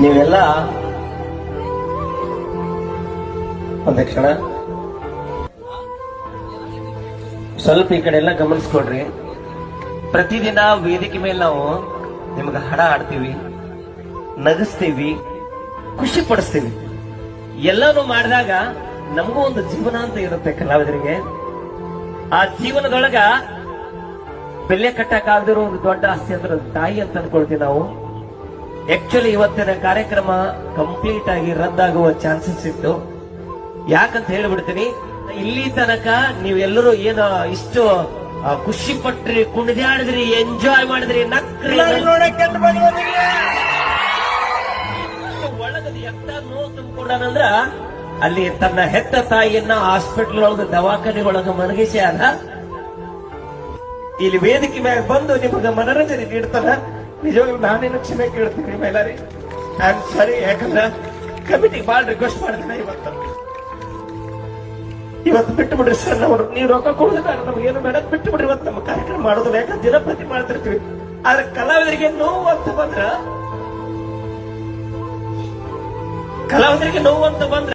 ನೀವೆಲ್ಲ ಒಂದೇ ಕ್ಷಣ ಸ್ವಲ್ಪ ಈ ಕಡೆ ಎಲ್ಲ ಗಮನಿಸ್ಕೊಡ್ರಿ. ಪ್ರತಿದಿನ ವೇದಿಕೆ ಮೇಲೆ ನಾವು ನಿಮ್ಗೆ ಹಾಡ ಹಾಡ್ತೀವಿ, ನಗಿಸ್ತೀವಿ, ಖುಷಿ ಪಡಿಸ್ತೀವಿ. ಎಲ್ಲಾನು ಮಾಡಿದಾಗ ನಮಗೂ ಒಂದು ಜೀವನ ಅಂತ ಇರುತ್ತೆ ಕಲಾವಿದರಿಗೆ. ಆ ಜೀವನದೊಳಗ ಬೆಲೆ ಕಟ್ಟಕ್ಕಾಗದಿರೋ ಒಂದು ದೊಡ್ಡ ಆಸ್ತಿ ಅಂದ್ರೆ ತಾಯಿ ಅಂತ ಅನ್ಕೊಳ್ತೀವಿ ನಾವು. ಆಕ್ಚುಲಿ ಇವತ್ತಿನ ಕಾರ್ಯಕ್ರಮ ಕಂಪ್ಲೀಟ್ ಆಗಿ ರದ್ದಾಗುವ ಚಾನ್ಸಸ್ ಇತ್ತು. ಯಾಕಂತ ಹೇಳ್ಬಿಡ್ತೀನಿ, ಇಲ್ಲಿ ತನಕ ನೀವೆಲ್ಲರೂ ಏನು ಇಷ್ಟು ಖುಷಿ ಪಟ್ರಿ, ಕುಣಿದಾಡಿದ್ರಿ, ಎಂಜಾಯ್ ಮಾಡಿದ್ರಿ, ನಕ್ರಿ, ಒಳಗದ ಎಂತ ನೋವು ತುಂಬಿಕೊಂಡಂದ್ರ ಅಲ್ಲಿ ತನ್ನ ಹೆತ್ತ ತಾಯಿಯನ್ನ ಹಾಸ್ಪಿಟಲ್ ಒಳಗ ದವಾಖಾನೆ ಒಳಗ ಮನಗಿಸಿ ಅದ ಇಲ್ಲಿ ವೇದಿಕೆ ಮ್ಯಾಗ ಬಂದು ನಿಮಗೆ ಮನರಂಜನೆ ನೀಡ್ತಾರ. ನಿಜವಾಗ್ಲೂ ನಾನೇನು ಕ್ಷಮೆ ಕೇಳ್ತೀನಿ ಮೈಲಾರಿ, ಐ ಆಮ್ ಸಾರಿ. ಯಾಕಂದ್ರ ಕಮಿಟಿಗೆ ಬಾಳ್ ರಿಕ್ವೆಸ್ಟ್ ಮಾಡ್ತೀನಿ, ಇವತ್ತು ಬಿಟ್ಟು ಬಿಡ್ರಿ ಸರ್, ನೀವು ರೊಕ್ಕ ಕೊಡುದಿಲ್ಲ ನಮ್ಗೇನು ಬೇಡ, ಬಿಟ್ಟು ಬಿಡ್ರಿ, ಇವತ್ತು ನಮ್ಮ ಕಾರ್ಯಕ್ರಮ ಮಾಡೋದಿಲ್ಲ. ಯಾಕಂದ್ರೆ ದಿನಪ್ರತಿ ಮಾಡ್ತಿರ್ತೀವಿ. ಆದ್ರೆ ಕಲಾವಿದರಿಗೆ ನೋವು ಅಂತ ಬಂದ್ರ